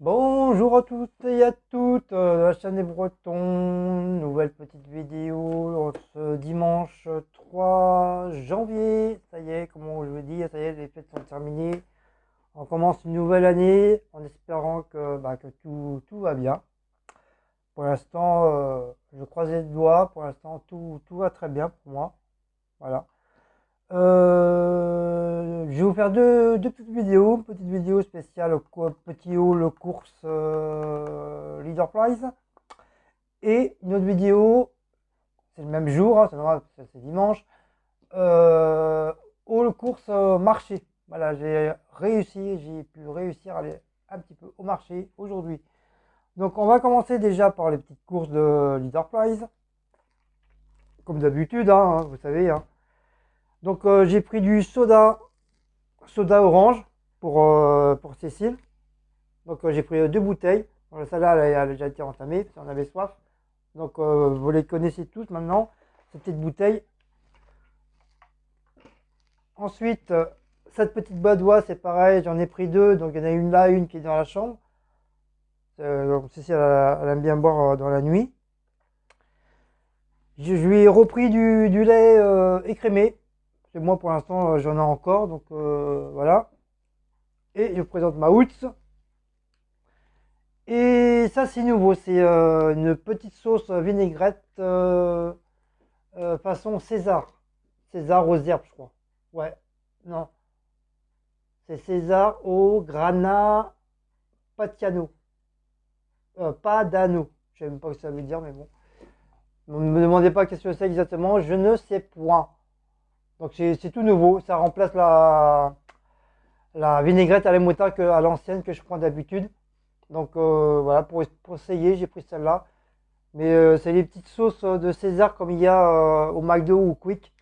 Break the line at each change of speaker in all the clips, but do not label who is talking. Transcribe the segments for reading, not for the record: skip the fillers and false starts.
Bonjour à toutes et à toutes, la chaîne des Bretons, nouvelle petite vidéo ce dimanche 3 janvier. Ça y est, comme je vous dis, ça y est, les fêtes sont terminées. On commence une nouvelle année en espérant que tout va bien. Pour l'instant, je croise les doigts, pour l'instant tout va très bien pour moi. Voilà. Je vais vous faire deux petites vidéos. Une petite vidéo spéciale petit haul course Leader Prize. Et une autre vidéo, c'est le même jour, hein, c'est dimanche. Haul course marché. Voilà, j'ai pu réussir à aller un petit peu au marché aujourd'hui. Donc on va commencer déjà par les petites courses de Leader Prize. Comme d'habitude, hein, vous savez. Hein. Donc j'ai pris du soda orange pour Cécile. Donc j'ai pris deux bouteilles. Voilà, celle-là, elle a déjà été entamée, si on avait soif. Donc vous les connaissez tous maintenant, ces petites bouteilles. Ensuite, cette petite badoie, c'est pareil, j'en ai pris deux. Donc il y en a une là, une qui est dans la chambre. Donc Cécile, elle aime bien boire dans la nuit. Je lui ai repris du lait écrémé. C'est moi pour l'instant, j'en ai encore. Donc voilà. Et je vous présente ma Hoots. Et ça, c'est nouveau. C'est une petite sauce vinaigrette façon César. César aux herbes, je crois. Ouais, non. C'est César au grana patiano. Pas d'anneau. Je ne sais même pas ce que ça veut dire, mais bon. Ne me demandez pas qu'est-ce que c'est exactement. Je ne sais point. Donc c'est tout nouveau. Ça remplace la vinaigrette à la moutarde à l'ancienne que je prends d'habitude. Donc voilà, pour essayer, j'ai pris celle-là. Mais c'est les petites sauces de César comme il y a au McDo ou Quick.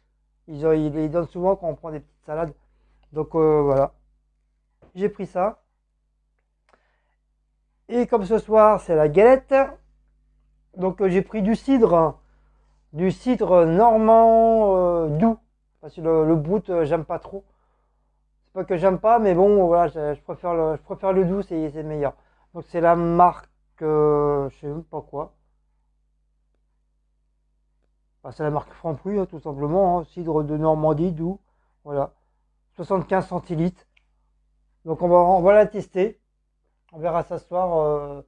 Ils les donnent souvent quand on prend des petites salades. Donc voilà, j'ai pris ça. Et comme ce soir c'est la galette, donc j'ai pris du cidre normand doux. Parce que le brut, j'aime pas trop. C'est pas que j'aime pas, mais bon, voilà, je préfère le doux, c'est meilleur. Donc c'est la marque, je sais même pas quoi. Enfin, c'est la marque Franprix, hein, tout simplement. Hein, cidre de Normandie, doux. Voilà. 75 centilitres. Donc on va la tester. On verra ça ce soir.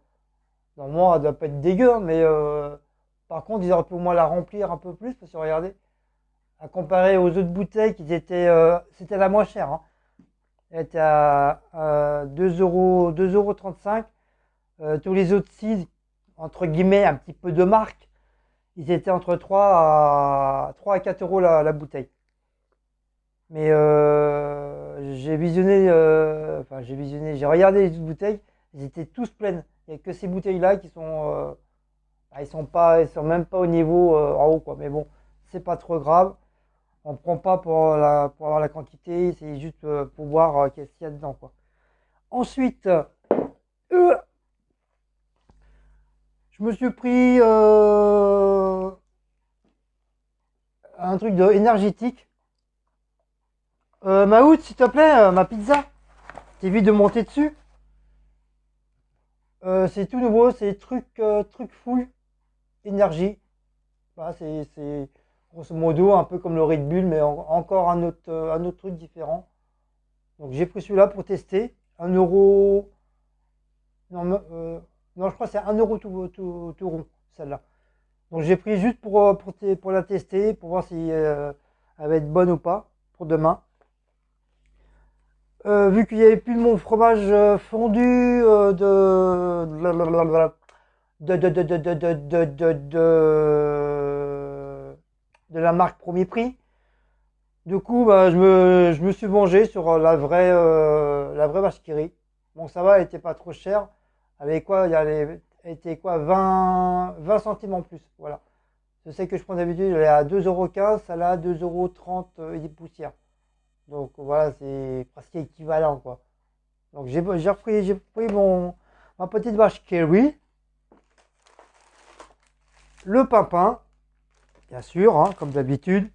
Normalement, elle doit pas être dégueu, hein, mais par contre, ils auraient pu au moins la remplir un peu plus. Parce que regardez, à comparer aux autres bouteilles qui étaient. C'était la moins chère. Hein. Elle était à 2 €, 2,35 €. Tous les autres cidres, entre guillemets, un petit peu de marque, ils étaient entre 3 à 4 euros la bouteille. Mais j'ai regardé les autres bouteilles, ils étaient tous pleines. Il n'y a que ces bouteilles-là qui sont, ils sont même pas au niveau en haut, quoi. Mais bon, c'est pas trop grave. On prend pas pour avoir la quantité, c'est juste pour voir qu'est-ce qu'il y a dedans, quoi. Ensuite, je me suis pris un truc énergétique. Maout, s'il te plaît, ma pizza. T'évites de monter dessus. C'est tout nouveau, c'est truc full énergie. Voilà, c'est grosso modo un peu comme le Red Bull, mais encore un autre truc différent. Donc j'ai pris celui-là pour tester. 1 euro. Non, non, je crois que c'est 1 € tout rond, celle-là. Donc j'ai pris juste pour la tester, pour voir si elle va être bonne ou pas pour demain. Vu qu'il n'y avait plus mon fromage fondu de la marque Premier Prix. Du coup, bah, je me suis vengé sur la vraie vache qui rit. Bon, ça va, elle était pas trop chère. Elle était quoi, 20 centimes en plus. Voilà. Je sais que je prends d'habitude, elle est à 2,15 €, celle-là à 2,30 € et des poussières. Donc voilà, c'est presque équivalent quoi. Donc j'ai pris ma petite vache Kerry, le pimpin, bien sûr, hein, comme d'habitude.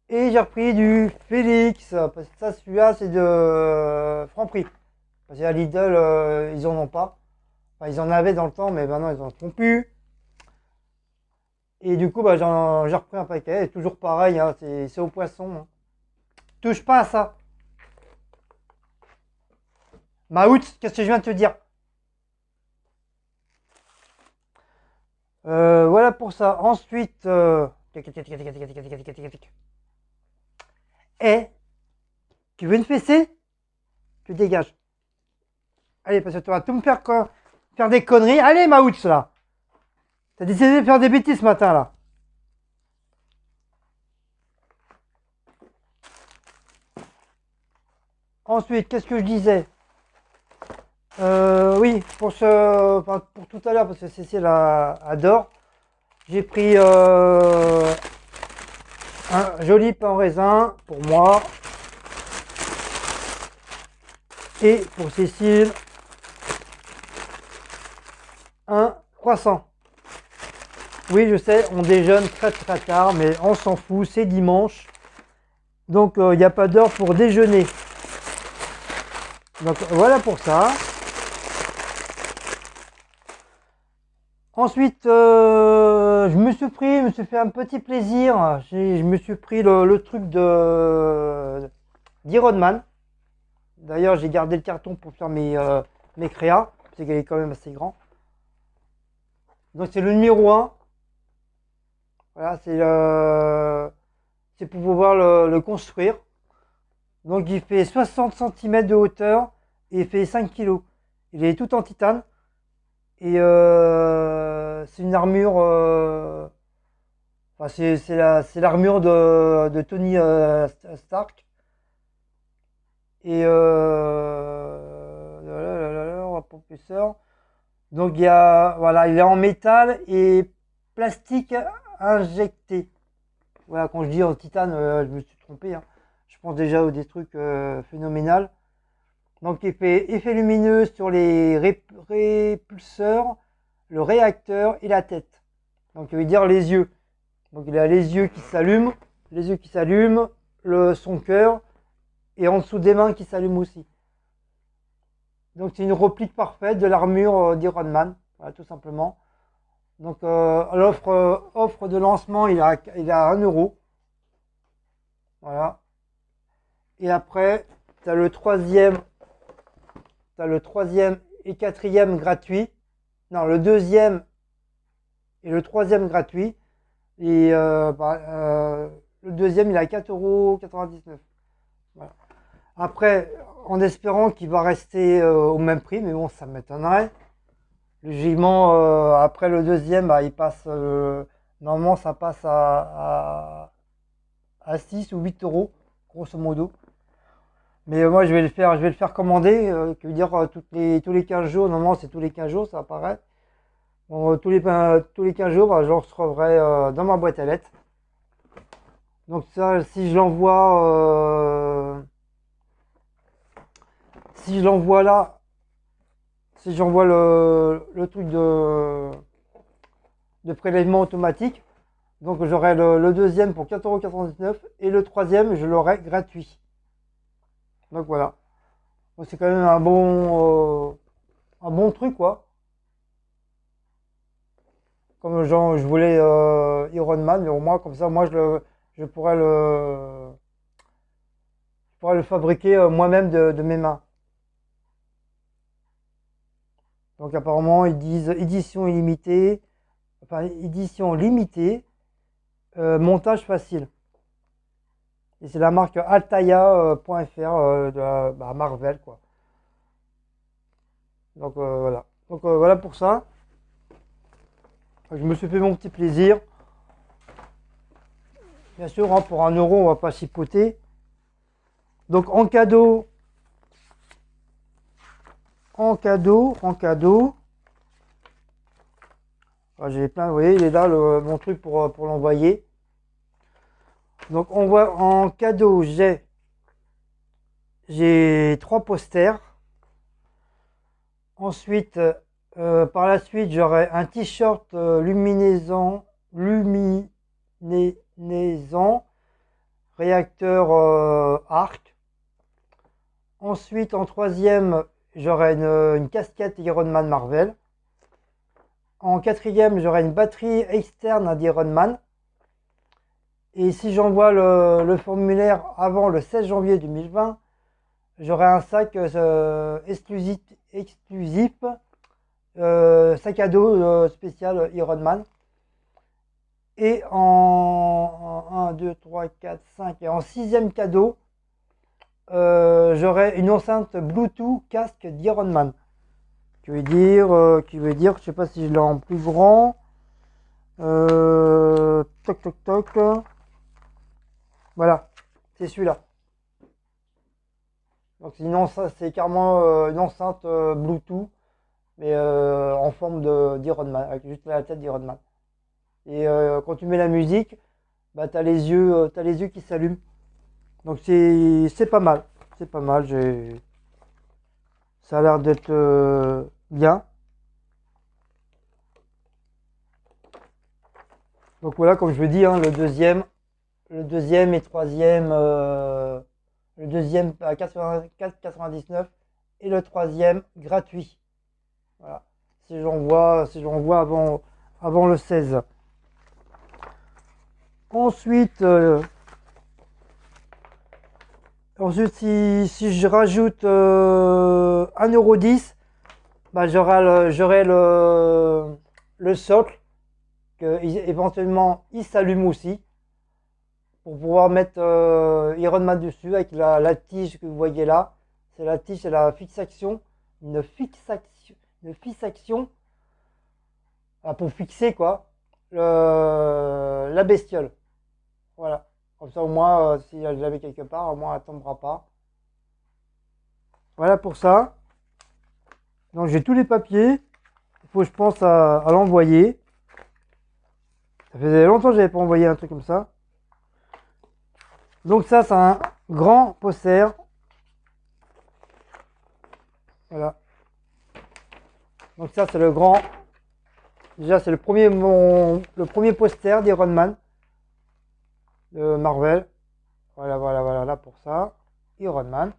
Et j'ai repris du Félix, parce que ça celui-là c'est de Franprix. Parce qu'à Lidl, ils en ont pas. Enfin, ils en avaient dans le temps, mais maintenant ils en font plus. Et du coup, bah, j'ai repris un paquet. Et toujours pareil, hein, c'est au poisson, hein. Touche pas à ça. Maout, qu'est-ce que je viens de te dire? Voilà pour ça. Ensuite, et tu veux une fessée? Tu dégages. Allez, parce que tu vas tout me faire des conneries. Allez, Maouch, là. T'as décidé de faire des bêtises ce matin, là. Ensuite, qu'est-ce que je disais? Oui, enfin, pour tout à l'heure, parce que Cécile adore, j'ai pris un joli pain au raisin pour moi et pour Cécile un croissant. Oui, je sais, on déjeune très très tard, mais on s'en fout, c'est dimanche. Donc il n'y a pas d'heure pour déjeuner. Donc voilà pour ça. Ensuite, je me suis fait un petit plaisir. Je me suis pris le truc d'Ironman. D'ailleurs, j'ai gardé le carton pour faire mes créas, parce qu'il est quand même assez grand. Donc c'est le numéro 1. Voilà, c'est pour pouvoir le construire. Donc il fait 60 cm de hauteur et il fait 5 kg. Il est tout en titane. Et c'est une armure. Enfin, c'est l'armure de Tony Stark. Et professeur. Donc voilà, il est en métal et plastique injecté. Voilà, quand je dis en titane, je me suis trompé, hein. Je pense déjà aux des trucs phénoménal. Donc il fait effet lumineux sur les répulseurs, le réacteur et la tête. Donc il veut dire les yeux. Donc il a les yeux qui s'allument, son cœur et en dessous des mains qui s'allument aussi. Donc c'est une réplique parfaite de l'armure d'Iron Man, voilà, tout simplement. Donc offre de lancement, il a 1 €. Voilà. Et après, tu as le troisième et quatrième gratuit. Non, le deuxième et le troisième gratuit. Et le deuxième, il a 4,99 €. Voilà. Après, en espérant qu'il va rester au même prix, mais bon, ça m'étonnerait. Logiquement, après le deuxième, bah, il passe. Normalement, ça passe à 6 ou 8 €, grosso modo. Mais moi, je vais le faire commander, qui veut dire tous les 15 jours. Normalement, c'est tous les 15 jours, ça apparaît. Bon, tous les 15 jours, bah, je le recevrai dans ma boîte à lettres. Donc ça, si je l'envoie là, si j'envoie le truc de prélèvement automatique, donc j'aurai le deuxième pour 4,99 € et le troisième, je l'aurai gratuit. Donc voilà. Donc, c'est quand même un bon truc, quoi. Comme genre, je voulais Iron Man, mais au moins, comme ça, moi, je pourrais le fabriquer moi-même de mes mains. Donc apparemment, ils disent édition illimitée, enfin édition limitée, montage facile. Et c'est la marque Altaia.fr de Marvel, quoi. Donc voilà. Donc voilà pour ça. Je me suis fait mon petit plaisir. Bien sûr, hein, pour 1 €, on va pas chipoter. Donc en cadeau, j'ai plein, vous voyez, il est là mon truc pour l'envoyer. Donc on voit en cadeau, j'ai 3 posters. Ensuite, par la suite, j'aurai un t-shirt luminescent, réacteur arc. Ensuite, en troisième, j'aurai une casquette Iron Man Marvel. En quatrième, j'aurai une batterie externe d'Iron Man. Et si j'envoie le formulaire avant le 16 janvier 2020, j'aurai un sac exclusif sac à dos spécial Iron Man. Et en 1, 2, 3, 4, 5 et en sixième cadeau, j'aurai une enceinte Bluetooth casque d'Iron Man. Qui veut dire, je sais pas si je l'ai en plus grand. Toc toc toc. Voilà, c'est celui-là. Donc c'est carrément une enceinte Bluetooth, mais en forme d'Iron Man, avec juste la tête d'Iron Man. Et quand tu mets la musique, bah t'as les yeux qui s'allument. Donc c'est pas mal, c'est pas mal. Ça a l'air d'être bien. Donc voilà, comme je vous dis, hein, le deuxième et troisième, le deuxième à 4,99 et le troisième gratuit. Voilà. Si j'envoie avant le 16. Ensuite, si je rajoute 1,10 €, bah, j'aurai le socle que éventuellement il s'allume aussi pour pouvoir mettre Iron Man dessus avec la tige que vous voyez là. C'est la tige, c'est la fixation, une fixation pour fixer quoi la bestiole. Voilà. Comme ça au moins si je l'avais quelque part, au moins elle tombera pas. Voilà pour ça. Donc j'ai tous les papiers. Il faut je pense à l'envoyer. Ça faisait longtemps que j'avais pas envoyé un truc comme ça. Donc ça, c'est un grand poster. Voilà. Donc ça, c'est le grand. Déjà, c'est le premier poster d'Iron Man de Marvel. Voilà, là pour ça. Iron Man.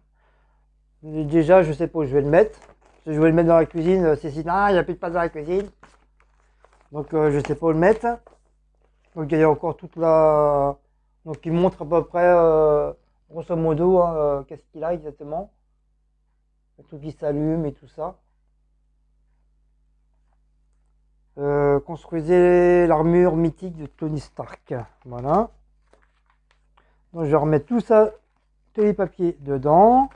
Déjà, je sais pas où je vais le mettre. Si je vais le mettre dans la cuisine, c'est si, il n'y a plus de place dans la cuisine. Donc, je sais pas où le mettre. Donc, il y a encore toute la. Donc, il montre à peu près, grosso modo, hein, qu'est-ce qu'il a exactement. Tout qui s'allume et tout ça. Construisez l'armure mythique de Tony Stark. Voilà. Donc je vais remettre tout ça, tous les papiers dedans.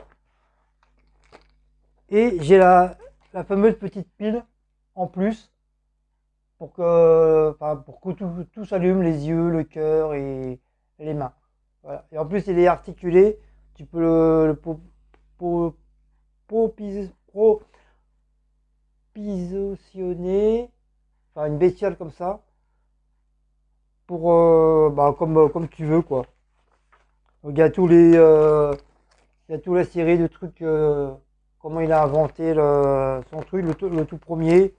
Et j'ai la fameuse petite pile en plus pour que tout s'allume, les yeux, le cœur et les mains. Voilà. Et en plus il est articulé. Tu peux positionner, enfin une bestiole comme ça, pour comme tu veux quoi. Donc, il y a il y a toute la série de trucs, comment il a inventé son truc, le tout premier.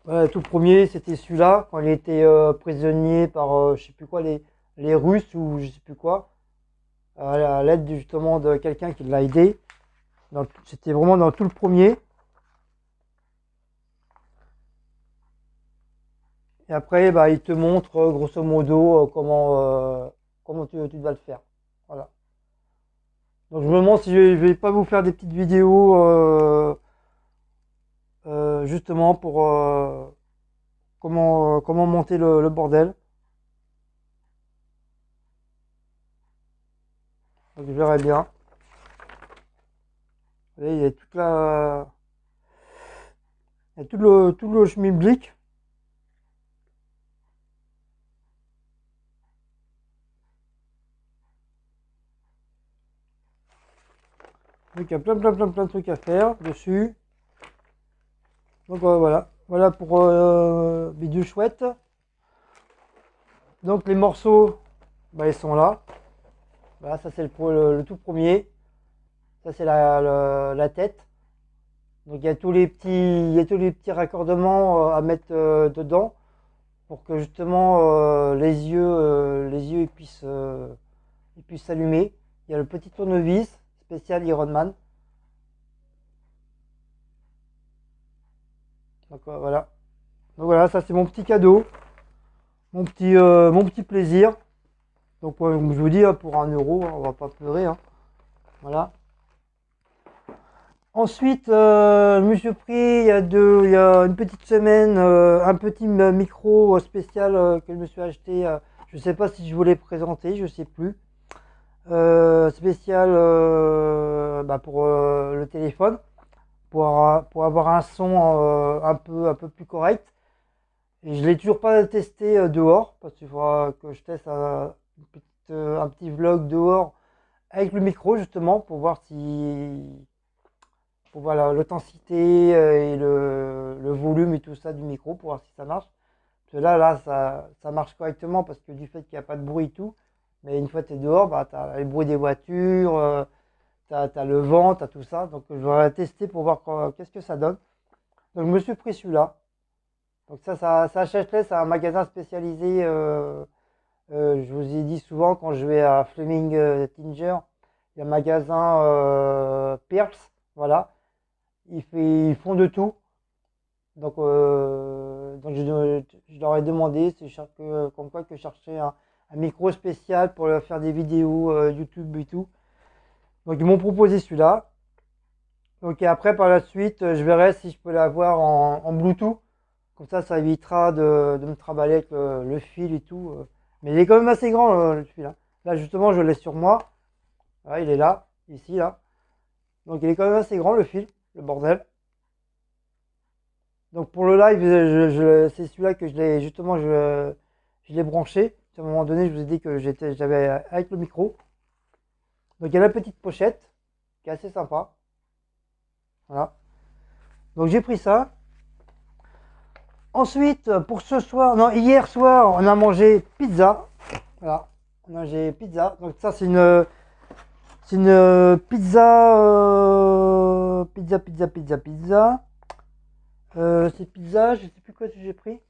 Voilà, le tout premier, c'était celui-là, quand il était prisonnier par, je sais plus quoi, les Russes ou je sais plus quoi, à l'aide justement de quelqu'un qui l'a aidé. C'était vraiment dans tout le premier. Et après, bah, il te montre grosso modo comment tu dois le faire. Voilà. Donc je me demande si je vais pas vous faire des petites vidéos justement pour comment monter le bordel. Donc je verrai bien. Vous voyez, il y a il y a tout le schmilblick. Donc il y a plein de trucs à faire dessus. Donc voilà pour Bidule Chouette. Donc les morceaux, bah, ils sont là. Voilà, ça c'est le tout premier. Ça c'est la tête. Donc il y a tous les petits raccordements à mettre dedans pour que justement les yeux ils puissent s'allumer. Il il y a le petit tournevis spécial Ironman. Donc voilà. Donc voilà, ça c'est mon petit cadeau, mon petit plaisir. Donc comme je vous dis, pour 1 euro, on va pas pleurer, hein. Voilà. Ensuite, je me suis pris il y a une petite semaine un petit micro spécial que je me suis acheté. Je sais pas si je vous l'ai présenté, je sais plus. Spécial pour le téléphone, pour avoir un son un peu plus correct. Et je l'ai toujours pas testé dehors, parce qu'il faudra que je teste un petit vlog dehors avec le micro justement pour voir si pour voir l'intensité et le volume et tout ça du micro pour voir si ça marche. Parce que là ça marche correctement parce que du fait qu'il n'y a pas de bruit et tout. Mais une fois que tu es dehors, bah, tu as les bruits des voitures, tu as le vent, tu as tout ça. Donc je vais tester pour voir qu'est-ce que ça donne. Donc je me suis pris celui-là. Donc ça achèterait, c'est un magasin spécialisé. Je vous ai dit souvent quand je vais à Fleming Tinger, il y a un magasin Pearls, voilà. Ils font de tout. Donc je leur ai demandé comme quoi que je cherchais un micro spécial pour leur faire des vidéos YouTube et tout. Donc ils m'ont proposé celui-là. Donc et après par la suite, je verrai si je peux l'avoir en Bluetooth. Comme ça évitera de me trimballer avec le fil et tout. Mais il est quand même assez grand le fil, hein. Là justement je l'ai sur moi. Voilà, il est là, ici, là. Donc il est quand même assez grand le fil, le bordel. Donc pour le live, c'est celui-là que je l'ai branché. À un moment donné, je vous ai dit que j'avais avec le micro. Donc il y a la petite pochette qui est assez sympa. Voilà. Donc j'ai pris ça. Ensuite, pour ce soir, non, hier soir, on a mangé pizza. Voilà. On a mangé pizza. Donc ça, c'est une pizza, pizza. C'est pizza, je sais plus quoi j'ai pris.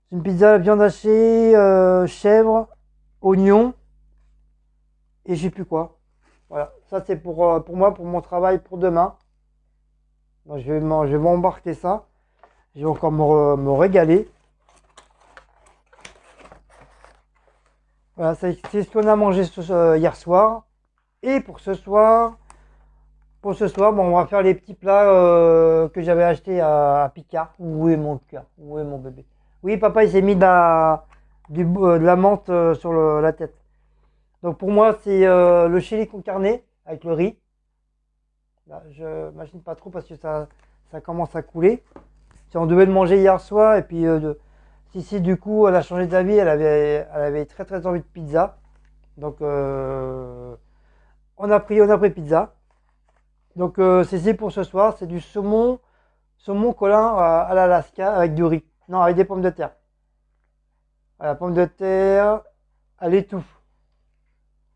C'est une pizza à la viande hachée, chèvre, oignon et je sais plus quoi. Voilà, ça c'est pour moi, pour mon travail pour demain. Donc, je vais m'embarquer ça. Je vais encore me régaler. Voilà, c'est ce qu'on a mangé hier soir. Et pour ce soir, bon, on va faire les petits plats que j'avais achetés à Picard. Où est mon cœur? Où est mon bébé? Oui, papa, il s'est mis de la menthe sur la tête. Donc pour moi, c'est le chili con carne avec le riz. Là, je m'imagine pas trop parce que ça commence à couler. Si on devait le manger hier soir et puis si du coup elle a changé d'avis, elle avait très très envie de pizza. Donc on a pris pizza. Donc c'est pour ce soir, c'est du saumon collant à l'Alaska avec du riz. Non, avec des pommes de terre. Voilà, pommes de terre à l'étouffe.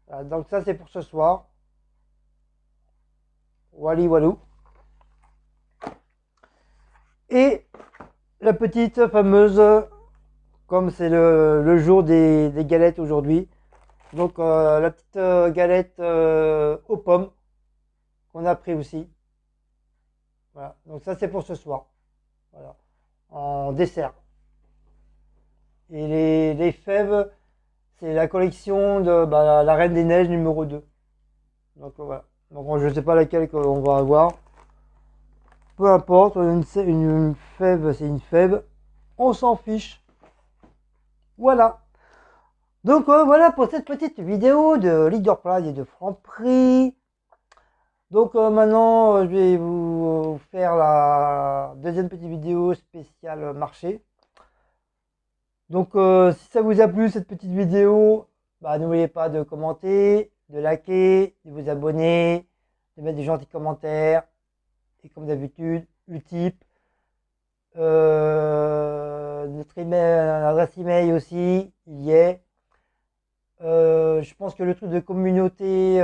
Voilà, donc ça c'est pour ce soir. Wally walou. Et la petite fameuse, comme c'est le jour des galettes aujourd'hui, donc la petite galette aux pommes qu'on a pris aussi. Voilà, donc ça c'est pour ce soir. Voilà, en dessert. Et les fèves, c'est la collection de la Reine des Neiges numéro 2. Donc voilà. Donc je ne sais pas laquelle on va avoir. Peu importe, une fève, c'est une fève. On s'en fiche. Voilà. Donc voilà pour cette petite vidéo de Leaderplay et de Franprix. Donc maintenant, je vais vous faire la deuxième petite vidéo spéciale marché. Donc si ça vous a plu cette petite vidéo, n'oubliez pas de commenter, de liker, de vous abonner, de mettre des gentils commentaires. Et comme d'habitude, Utip, notre adresse email aussi, il y est. Je pense que le truc de communauté,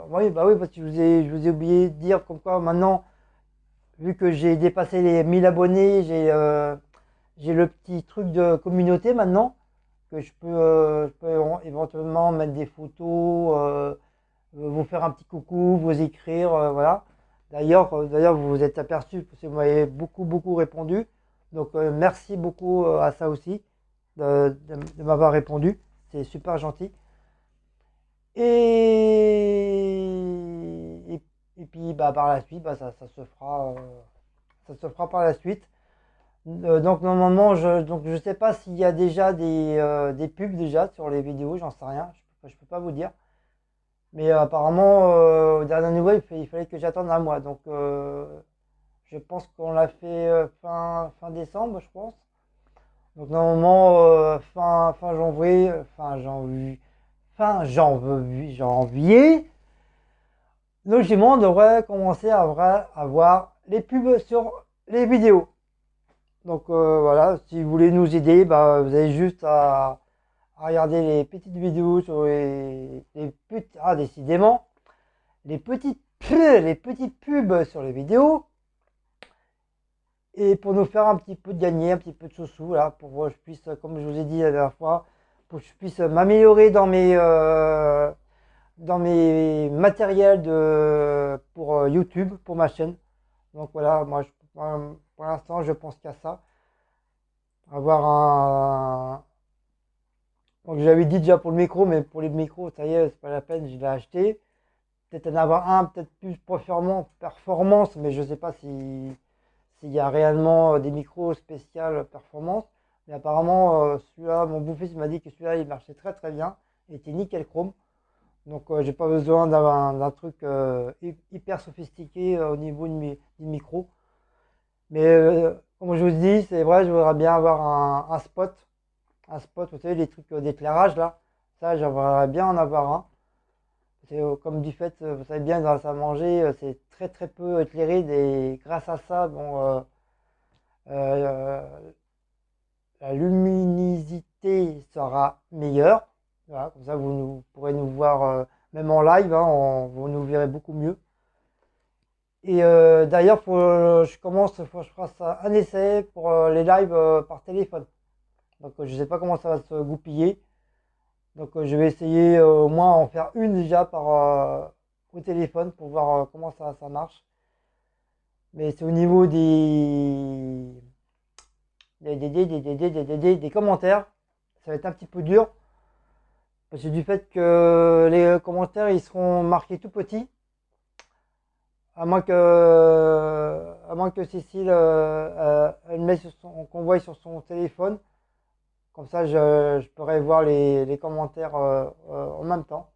oui, parce que je vous ai oublié de dire comme quoi maintenant, vu que j'ai dépassé les 1000 abonnés, j'ai le petit truc de communauté maintenant, que je peux éventuellement mettre des photos, vous faire un petit coucou, vous écrire, voilà. D'ailleurs, vous vous êtes aperçu parce que vous m'avez beaucoup répondu. Donc, merci beaucoup à ça aussi de m'avoir répondu. C'est super gentil. Et, et puis, bah, par la suite, bah, ça se fera par la suite. Donc, normalement, je sais pas s'il y a déjà des pubs déjà sur les vidéos, j'en sais rien. Je peux pas vous dire. Mais apparemment, aux dernières nouvelles, il fallait que j'attende un mois. Donc, je pense qu'on l'a fait fin décembre, je pense. Donc, normalement, fin janvier, janvier, logiquement, on devrait commencer à avoir les pubs sur les vidéos. Donc, voilà, si vous voulez nous aider, bah, vous avez juste à regarder les petites vidéos sur décidément, les petites pubs sur les vidéos. Et pour nous faire un petit peu de gagner, un petit peu de sous là, pour que je puisse, comme je vous ai dit la dernière fois, pour que je puisse m'améliorer dans mes matériels pour YouTube, pour ma chaîne. Donc voilà, pour l'instant, je pense qu'à ça. Avoir donc j'avais dit déjà pour le micro, mais pour les micros, ça y est, c'est pas la peine, je l'ai acheté. Peut-être en avoir un, peut-être plus performance, mais je sais pas s'il y a réellement des micros spéciaux performance. Mais apparemment, celui-là, mon beau-fils m'a dit que celui-là, il marchait très bien. Il était nickel chrome. Donc, j'ai pas besoin d'un truc hyper sophistiqué au niveau du micro. Mais comme je vous dis, c'est vrai, je voudrais bien avoir un spot. Un spot, vous savez, les trucs d'éclairage là. Ça, j'aimerais bien en avoir un. C'est comme du fait, vous savez bien, dans la salle à manger, c'est très peu éclairé. Et grâce à ça, bon, euh, la luminosité sera meilleure. Voilà, comme ça, pourrez nous voir même en live, hein, vous nous verrez beaucoup mieux. Et d'ailleurs, faut que je fasse un essai pour les lives par téléphone. Donc, je ne sais pas comment ça va se goupiller. Donc, je vais essayer au moins en faire une déjà au téléphone pour voir comment ça marche. Mais c'est au niveau des commentaires. Ça va être un petit peu dur. Parce que du fait que les commentaires ils seront marqués tout petits. À moins que Cécile elle met qu'on voit sur son téléphone. Comme ça, je pourrais voir les commentaires en même temps.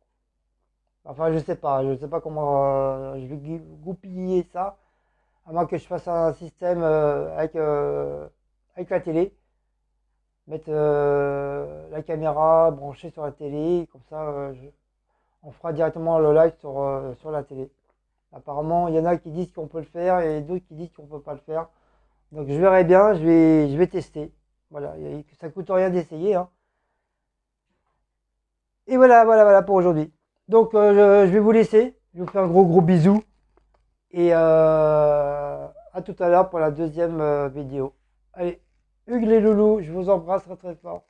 Enfin, je sais pas comment je vais goupiller ça. À moins que je fasse un système avec la télé. Mettre la caméra branchée sur la télé. Comme ça, on fera directement le live sur la télé. Apparemment, il y en a qui disent qu'on peut le faire et d'autres qui disent qu'on peut pas le faire. Donc je verrai bien, je vais tester. Voilà, ça coûte rien d'essayer, hein. Et voilà pour aujourd'hui. Donc je vais vous laisser. Je vous fais un gros bisou. Et à tout à l'heure pour la deuxième vidéo. Allez, Hugues les loulous, je vous embrasse très fort.